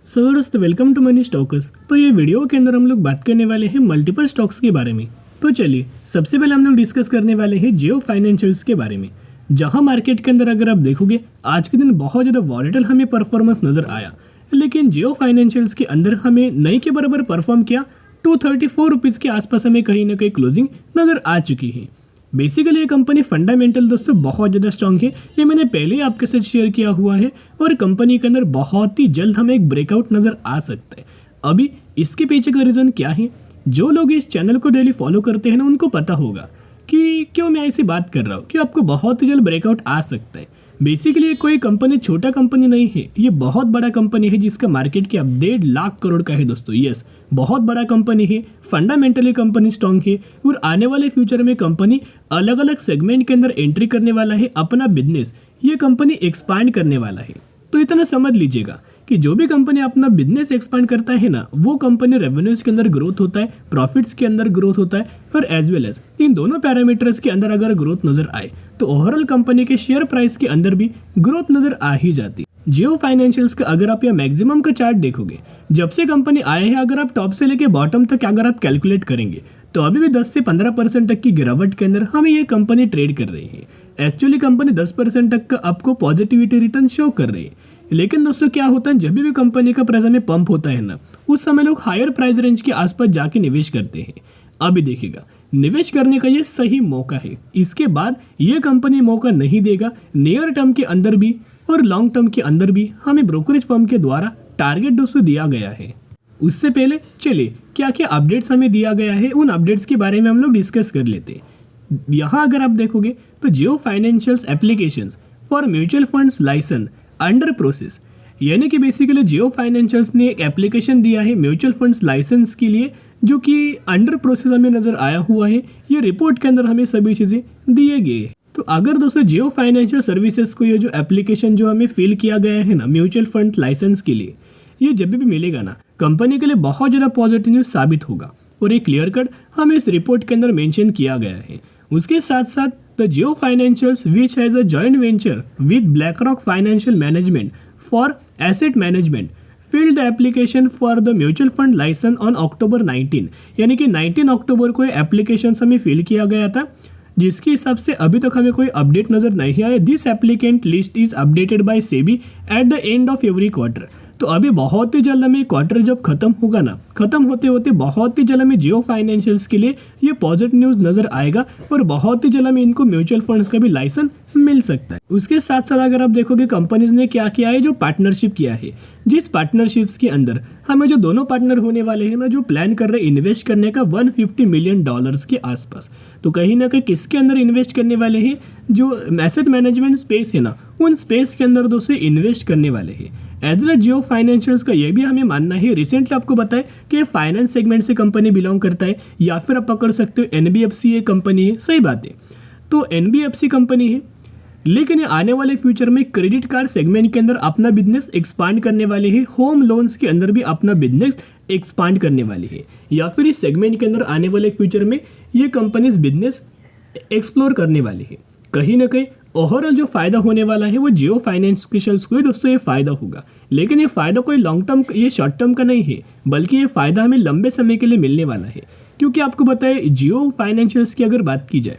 सो दोस्तों welcome to money stalkers. तो ये वीडियो के अंदर हम लोग बात करने वाले हैं मल्टीपल स्टॉक्स के बारे में। तो चलिए सबसे पहले हम लोग डिस्कस करने वाले हैं जियो फाइनेंशियल्स के बारे में। जहां मार्केट के अंदर अगर आप देखोगे आज के दिन बहुत ज़्यादा वॉलेटाइल हमें परफॉर्मेंस नज़र आया, लेकिन जियो फाइनेंशियल्स के अंदर हमें नई के बराबर परफॉर्म किया। 234 रुपीज़ के आसपास हमें कहीं ना कहीं क्लोजिंग नज़र आ चुकी है। बेसिकली ये कंपनी फंडामेंटल दोस्तों बहुत ज़्यादा स्ट्रॉन्ग है, ये मैंने पहले ही आपके साथ शेयर किया हुआ है। और कंपनी के अंदर बहुत ही जल्द हमें एक ब्रेकआउट नज़र आ सकता है। अभी इसके पीछे का रीज़न क्या है, जो लोग इस चैनल को डेली फॉलो करते हैं ना उनको पता होगा कि क्यों मैं ऐसी बात कर रहा हूँ कि आपको बहुत ही जल्द ब्रेकआउट आ सकता है। बेसिकली ये कोई कंपनी छोटा कंपनी नहीं है, ये बहुत बड़ा कंपनी है जिसका मार्केट कैप 1.5 लाख करोड़ का है दोस्तों। यस, बहुत बड़ा कंपनी है, फंडामेंटली कंपनी स्ट्रॉन्ग है और आने वाले फ्यूचर में कंपनी अलग अलग सेगमेंट के अंदर एंट्री करने वाला है, अपना बिजनेस ये कंपनी एक्सपांड करने वाला है। तो इतना समझ लीजिएगा कि जो भी कंपनी अपना बिजनेस एक्सपांड करता है ना, वो कंपनी रेवेन्यूज के अंदर ग्रोथ होता है, प्रॉफिट्स के अंदर ग्रोथ होता है और एज वेल एज इन दोनों पैरामीटर्स के अंदर अगर ग्रोथ नजर आए तो ओवरऑल कंपनी के शेयर प्राइस के अंदर भी ग्रोथ नजर आ ही जाती है। जियो फाइनेंशियल्स का अगर आप या मैक्सिमम का चार्ट देखोगे, जब से कंपनी आए हैं, अगर आप टॉप से लेके बॉटम तक अगर आप कैलकुलेट करेंगे तो अभी भी 10 से 15% तक की गिरावट के अंदर हमें ये कंपनी ट्रेड कर रही है। एक्चुअली कंपनी 10% तक का आपको पॉजिटिविटी रिटर्न शो कर रही है। लेकिन दोस्तों क्या होता है, जब भी कंपनी का प्राइस में पंप होता है ना, उस समय लोग हायर प्राइस रेंज के आसपास जाके निवेश करते हैं। अभी देखिएगा निवेश करने का ये सही मौका है, इसके बाद ये कंपनी मौका नहीं देगा। नियर टर्म के अंदर भी और लॉन्ग टर्म के अंदर भी हमें ब्रोकरेज फर्म के द्वारा टारगेट दोस्तों दिया गया है। उससे पहले चलिए क्या क्या अपडेट्स हमें दिया गया है, उन अपडेट्स के बारे में हम लोग डिस्कस कर लेते हैं। यहाँ अगर आप देखोगे तो Jio financials applications for mutual funds licence under process, यानी कि बेसिकली जियो फाइनेंशियल्स ने एक एप्लीकेशन दिया है म्यूचुअल फंड्स लाइसेंस के लिए, जो कि अंडर प्रोसेस हमें नज़र आया हुआ है। ये रिपोर्ट के अंदर हमें सभी चीज़ें दिए गए हैं। तो अगर दोस्तों जियो फाइनेंशियल सर्विसेज को ये जो एप्लीकेशन जो हमें फिल किया गया है ना म्यूचुअल फंड लाइसेंस के लिए, ये जब भी मिलेगा ना कंपनी के लिए बहुत ज़्यादा पॉजिटिव न्यूज़ साबित होगा और एक क्लियर कट हमें इस रिपोर्ट के अंदर मेंशन किया गया है। उसके साथ साथ the Jio financials which has a joint venture with BlackRock financial management for asset management filed application for the mutual fund licence on October 19, यानी कि 19 अक्टूबर को ये एप्लीकेशन हमें फिल किया गया था, जिसके हिसाब से अभी तक हमें कोई अपडेट नज़र नहीं आया। This applicant list is updated by SEBI at the end of every quarter. तो अभी बहुत ही जल्द हमें क्वार्टर जब खत्म होगा ना, खत्म होते होते बहुत ही जल्द हमें जियो फाइनेंशियल्स के लिए ये पॉजिटिव न्यूज़ नज़र आएगा और बहुत ही जल्द हमें इनको म्यूचुअल फंड्स का भी लाइसेंस मिल सकता है। उसके साथ साथ अगर आप देखोगे कंपनीज ने क्या किया है, जो पार्टनरशिप किया है, जिस पार्टनरशिप्स के अंदर हमें जो दोनों पार्टनर होने वाले हैं ना, जो प्लान कर रहे हैं इन्वेस्ट करने का $150 मिलियन के आसपास। तो कहीं ना कहीं किसके अंदर इन्वेस्ट करने वाले हैं, जो एसेट मैनेजमेंट स्पेस है ना, उन स्पेस के अंदर दोस्तों इन्वेस्ट करने वाले हैं। एज वेल जियो फाइनेंशियल्स का ये भी हमें मानना है, रिसेंटली आपको बताया कि फाइनेंस सेगमेंट से कंपनी बिलोंग करता है, या फिर आप पकड़ सकते हो एनबीएफसी ये कंपनी है। सही बात है, तो एनबीएफसी कंपनी है, लेकिन ये आने वाले फ्यूचर में क्रेडिट कार्ड सेगमेंट के अंदर अपना बिजनेस एक्सपांड करने वाले हैं, होम लोन्स के अंदर भी अपना बिजनेस एक्सपांड करने वाली है, या फिर इस सेगमेंट के अंदर आने वाले फ्यूचर में ये कंपनीज बिजनेस एक्सप्लोर करने वाली है। कहीं ना कहीं ओवरऑल जो फायदा होने वाला है वो जियो फाइनेंशियल्स को ही दोस्तों ये फायदा होगा। लेकिन ये फायदा कोई लॉन्ग टर्म, ये शॉर्ट टर्म का नहीं है, बल्कि ये फायदा हमें लंबे समय के लिए मिलने वाला है। क्योंकि आपको बताए जियो फाइनेंशियल्स की अगर बात की जाए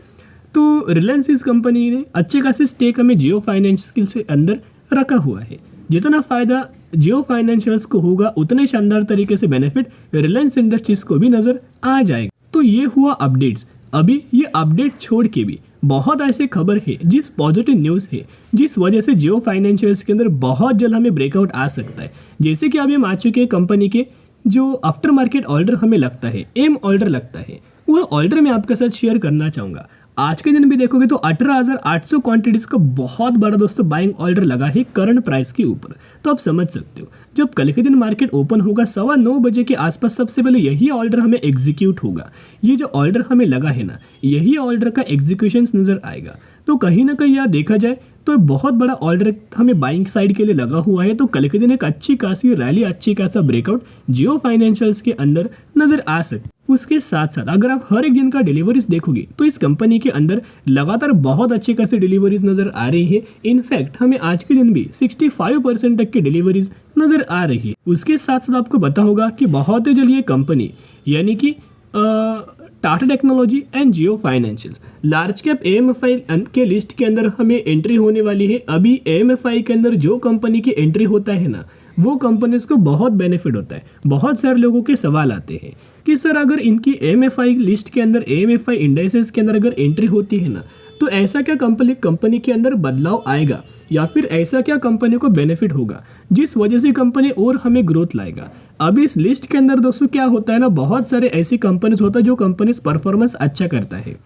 तो रिलायंस इस कंपनी ने अच्छे खासे स्टेक हमें जियो फाइनेंशियल से अंदर रखा हुआ है। जितना फायदा जियो फाइनेंशियल्स को होगा उतने शानदार तरीके से बेनिफिट रिलायंस इंडस्ट्रीज को भी नजर आ जाएगा। तो ये हुआ अपडेट्स। अभी ये अपडेट छोड़ के भी बहुत ऐसे खबर है, जिस पॉजिटिव न्यूज़ है, जिस वजह से जियो फाइनेंशियल्स के अंदर बहुत जल्द हमें ब्रेकआउट आ सकता है। जैसे कि अभी हम आ चुके हैं कंपनी के जो आफ्टर मार्केट ऑर्डर हमें लगता है, एम ऑर्डर लगता है, वो ऑर्डर मैं आपके साथ शेयर करना चाहूँगा। आज के दिन भी देखोगे तो 18,800 क्वांटिटीज का बहुत बड़ा दोस्तों बाइंग ऑर्डर लगा है करंट प्राइस के ऊपर। तो आप समझ सकते हो जब कल के दिन मार्केट ओपन होगा 9:15 बजे के आसपास, सबसे पहले यही ऑर्डर हमें एग्जीक्यूट होगा। ये जो ऑर्डर हमें लगा है ना, यही ऑर्डर का एग्जीक्यूशन नजर आएगा। तो कहीं ना कहीं यहाँ देखा जाए तो बहुत बड़ा ऑर्डर हमें बाइंग साइड के लिए लगा हुआ है। तो कल के दिन एक अच्छी खासी रैली, अच्छी खासा ब्रेकआउट जियो फाइनेंशियल्स के अंदर नजर आ सकती। उसके साथ साथ अगर आप हर एक दिन का डिलीवरीज देखोगे तो इस कंपनी के अंदर लगातार बहुत अच्छे खासी डिलीवरीज नजर आ रही है। इनफैक्ट हमें आज के दिन भी 65% तक की डिलीवरीज नजर आ रही है। उसके साथ साथ आपको पता होगा कि बहुत ही जल्द ये कंपनी यानी कि Tata technology and Jio financials large cap AMFI के लिस्ट के अंदर हमें एंट्री होने वाली है। अभी एएमएफआई के अंदर जो कंपनी की एंट्री होता है ना, वो कंपनीज को बहुत बेनिफिट होता है। बहुत सारे लोगों के सवाल आते हैं कि सर अगर इनकी एएमएफआई लिस्ट के अंदर, एएमएफआई इंडाइसेस के अंदर अगर एंट्री होती है ना, तो ऐसा क्या कंपनी के अंदर बदलाव आएगा या फिर ऐसा क्या कंपनी को बेनिफिट होगा जिस वजह से कंपनी और हमें ग्रोथ लाएगा। अभी इस लिस्ट के अंदर दोस्तों क्या होता है ना, बहुत सारे ऐसी कंपनीज होता है जो कंपनीज परफॉर्मेंस अच्छा करता है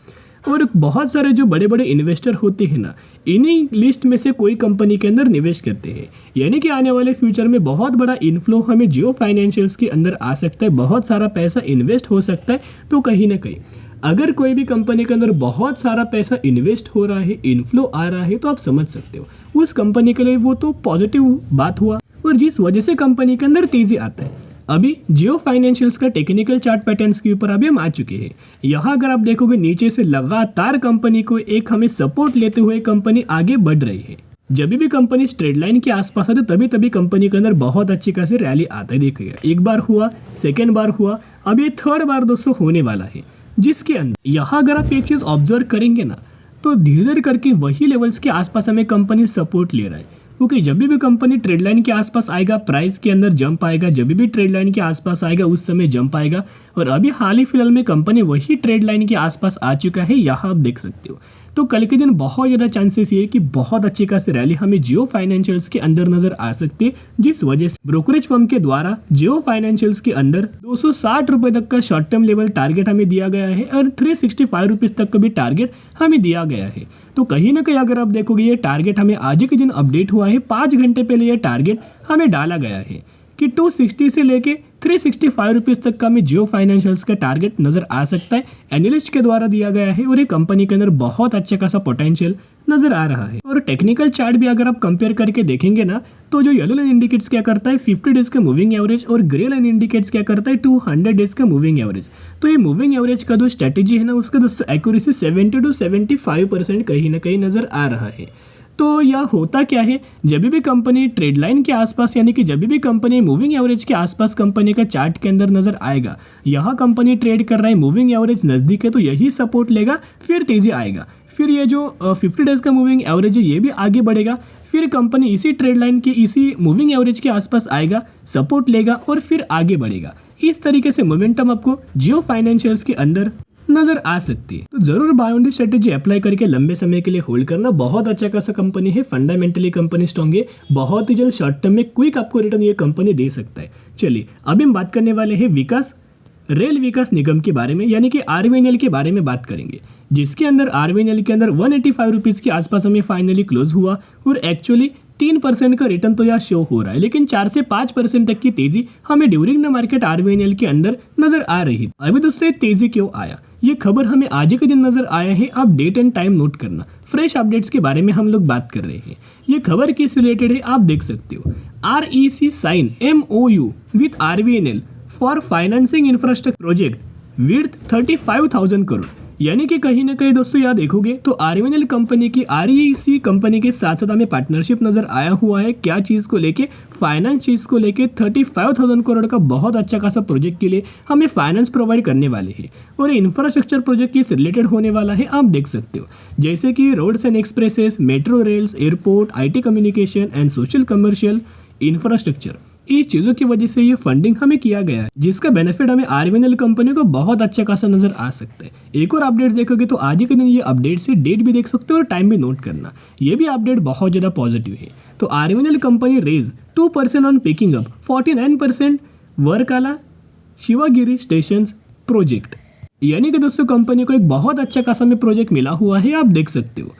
और बहुत सारे जो बड़े बड़े इन्वेस्टर होते हैं ना, इन्हीं लिस्ट में से कोई कंपनी के अंदर निवेश करते हैं। यानी कि आने वाले फ्यूचर में बहुत बड़ा इन्फ्लो हमें जियो फाइनेंशियल्स के अंदर आ सकता है, बहुत सारा पैसा इन्वेस्ट हो सकता है। तो कहीं ना कहीं अगर कोई भी कंपनी के अंदर बहुत सारा पैसा इन्वेस्ट हो रहा है, इन्फ्लो आ रहा है, तो आप समझ सकते हो उस कंपनी के लिए वो तो पॉजिटिव बात हुआ और जिस वजह से कंपनी के अंदर तेजी आता है। अभी जियो फाइनेंशियल्स का टेक्निकल चार्ट पैटर्न्स के ऊपर अभी हम आ चुके हैं। यहाँ अगर आप देखोगे नीचे से लगातार कंपनी को एक हमें सपोर्ट लेते हुए कंपनी आगे बढ़ रही है। जब भी कंपनी स्ट्रेट लाइन के आसपास आते तभी तभी कंपनी के अंदर बहुत अच्छी खासी रैली आता है। देखिएगा, एक बार हुआ, सेकेंड बार हुआ, अब ये थर्ड बार दोस्तों होने वाला है, जिसके अंदर यहाँ अगर आप एक चीज ऑब्जर्व करेंगे ना, तो धीरे धीरे करके वही लेवल्स के आसपास हमें कंपनी सपोर्ट ले रहा है। क्योंकि जब भी कंपनी ट्रेड लाइन के आसपास आएगा प्राइस के अंदर जंप आएगा, जब भी ट्रेड लाइन के आसपास आएगा उस समय जंप आएगा। और अभी हाल ही फिलहाल में कंपनी वही ट्रेड लाइन के आसपास आ चुका है, यहाँ आप देख सकते हो। तो कल के दिन बहुत ज़्यादा चांसेस ये है कि बहुत अच्छी खासी रैली हमें जियो फाइनेंशियल्स के अंदर नजर आ सकती है, जिस वजह से ब्रोकरेज फर्म के द्वारा जियो फाइनेंशियल्स के अंदर 260 रुपए तक का शॉर्ट टर्म लेवल टारगेट हमें दिया गया है और 365 रुपीज तक का भी टारगेट हमें दिया गया है। तो कहीं ना कहीं अगर आप देखोगे ये टारगेट हमें आज के दिन अपडेट हुआ है, 5 घंटे पहले ये टारगेट हमें डाला गया है कि 260 से लेके 365 रुपीज तक का हमें जियो फाइनेंशियल्स का टारगेट नजर आ सकता है, एनालिस्ट के द्वारा दिया गया है। और ये कंपनी के अंदर बहुत अच्छा खासा पोटेंशियल नजर आ रहा है। और टेक्निकल चार्ट भी अगर आप कंपेयर करके देखेंगे ना, तो जो येलो लाइन इंडिकेट्स क्या करता है 50 डेज का मूविंग एवरेज और ग्रे लाइन इंडिकेट्स क्या करता है 200 डेज का मूविंग एवरेज। तो ये मूविंग एवरेज का जो स्ट्रेटेजी है ना, उसका दोस्तों एक्यूरेसी 70 to 75% कहीं ना कहीं नजर आ रहा है। तो यह होता क्या है, जब भी कंपनी ट्रेड लाइन के आसपास यानी कि जब भी कंपनी मूविंग एवरेज के आसपास कंपनी का चार्ट के अंदर नजर आएगा, यहाँ कंपनी ट्रेड कर रहा है, मूविंग एवरेज नजदीक है, तो यही सपोर्ट लेगा, फिर तेजी आएगा। फिर ये जो 50 डेज का मूविंग एवरेज है ये भी आगे बढ़ेगा, फिर कंपनी इसी ट्रेड लाइन के इसी मूविंग एवरेज के आसपास आएगा, सपोर्ट लेगा और फिर आगे बढ़ेगा। इस तरीके से मोमेंटम आपको जियो फाइनेंशियल्स के अंदर नजर आ सकती है। तो जरूर buy on the strategy apply करके लंबे समय के लिए होल्ड करना। बहुत अच्छा खासा कंपनी है, फंडामेंटली कंपनी स्ट्रॉन्ग है, बहुत ही जल्द शॉर्ट टर्म में क्विक आपको रिटर्न ये कंपनी दे सकता है। चलिए अभी हम बात करने वाले हैं रेल विकास निगम के बारे में, यानी कि आरवीएनएल के बारे में बात करेंगे, जिसके अंदर आरवीएनएल के अंदर 185 रुपीज के आसपास हमें फाइनली क्लोज हुआ और एक्चुअली 3% का रिटर्न तो यह शो हो रहा है, लेकिन 4 से 5% तक की तेजी हमें ड्यूरिंग द मार्केट आरवीएनएल के अंदर नजर आ रही है। अभी दोस्तों तेजी क्यों आया, ये खबर हमें आज के दिन नजर आया है। आप डेट एंड टाइम नोट करना, फ्रेश अपडेट्स के बारे में हम लोग बात कर रहे हैं। ये खबर किस रिलेटेड है आप देख सकते हो। REC sign MOU with RVNL for financing infrastructure project with 35,000 crore. यानी कि कहीं ना कहीं दोस्तों याद देखोगे तो आरवीएनएल कंपनी की REC कंपनी के साथ साथ हमें पार्टनरशिप नजर आया हुआ है। क्या चीज़ को लेके, फाइनेंस चीज़ को लेके 35,000 करोड़ का बहुत अच्छा खासा प्रोजेक्ट के लिए हमें फाइनेंस प्रोवाइड करने वाले हैं और ये इंफ्रास्ट्रक्चर प्रोजेक्ट के रिलेटेड होने वाला है। आप देख सकते हो जैसे कि roads and expresses, metro rails, airport, IT communication and social commercial infrastructure, इस चीज़ों की वजह से ये फंडिंग हमें किया गया है, जिसका बेनिफिट हमें आरवीएनएल कंपनी को बहुत अच्छा खासा नजर आ सकता है। एक और अपडेट्स देखोगे तो आज के दिन ये अपडेट से डेट भी देख सकते हो और टाइम भी नोट करना, ये भी अपडेट बहुत ज़्यादा पॉजिटिव है। तो RVNL company raise 2% on picking up 49% Varkala Sivagiri station project. यानी कि दोस्तों कंपनी को एक बहुत अच्छा खासा में प्रोजेक्ट मिला हुआ है, आप देख सकते हो।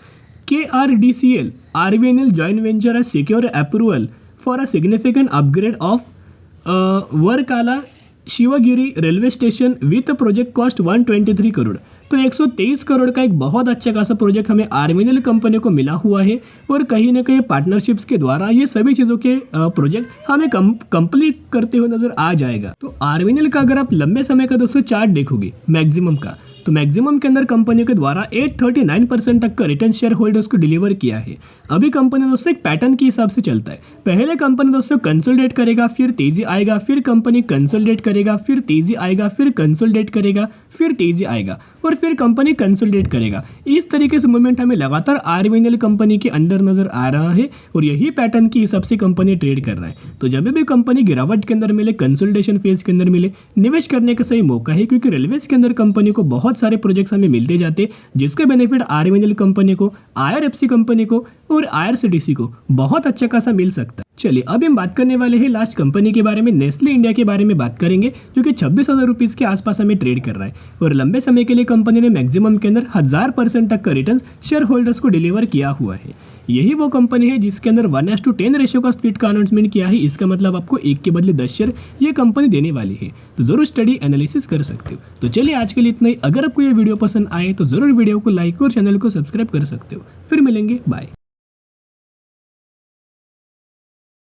KRDCL RVNL joint venture has secured approval for a significant upgrade of Varkala Shivagiri railway station with a project cost 123 crore. तो 123 करोड़ का एक बहुत अच्छा खासा प्रोजेक्ट हमें आर्मिनियल कंपनी को मिला हुआ है और कहीं ना कहीं पार्टनरशिप्स के द्वारा ये सभी चीज़ों के प्रोजेक्ट हमें कंप्लीट करते हुए नजर आ जाएगा। तो आर्मिनियल का अगर आप लंबे समय का दोस्तों चार्ट देखोगे मैक्सिमम का, तो मैक्सिमम के अंदर कंपनी के द्वारा 839% तक का रिटर्न शेयर होल्डर्स को डिलीवर किया है। अभी कंपनी दोस्तों एक पैटर्न के हिसाब से चलता है। पहले कंपनी दोस्तों कंसोलिडेट करेगा, फिर तेजी आएगा, फिर कंपनी कंसोलिडेट करेगा, फिर तेजी आएगा, फिर कंसोलिडेट करेगा, फिर तेजी आएगा और फिर कंपनी कंसोलिडेट करेगा। इस तरीके से मूवमेंट हमें लगातार आर्मिनियल कंपनी के अंदर नजर आ रहा है और यही पैटर्न के हिसाब से कंपनी ट्रेड कर रहा है। तो जब भी कंपनी गिरावट के अंदर मिले, कंसोलिडेशन फेज के अंदर मिले, निवेश करने का सही मौका है, क्योंकि रेलवेज के अंदर कंपनी को बहुत सारे प्रोजेक्ट्स हमें मिलते जाते जिसके बेनिफिट आर्मिनियल कंपनी को, IRFC कंपनी को और IRCTC को बहुत अच्छा खासा मिल सकता है। चलिए अब हम बात करने वाले हैं लास्ट कंपनी के बारे में, नेस्ले इंडिया के बारे में बात करेंगे, जो कि 26,000 रुपीज़ के आसपास हमें ट्रेड कर रहा है और लंबे समय के लिए कंपनी ने मैक्सिमम के अंदर 1000% तक का रिटर्न शेयर होल्डर्स को डिलीवर किया हुआ है। यही वो कंपनी है जिसके अंदर 1:10 रेशियो का स्प्लिट का अनाउंसमेंट किया है। इसका मतलब आपको 1 के बदले 10 शेयर ये कंपनी देने वाली है, तो जरूर स्टडी एनालिसिस कर सकते हो। तो चलिए आज के लिए इतना ही। अगर आपको ये वीडियो पसंद आए तो जरूर वीडियो को लाइक और चैनल को सब्सक्राइब कर सकते हो। फिर मिलेंगे, बाय।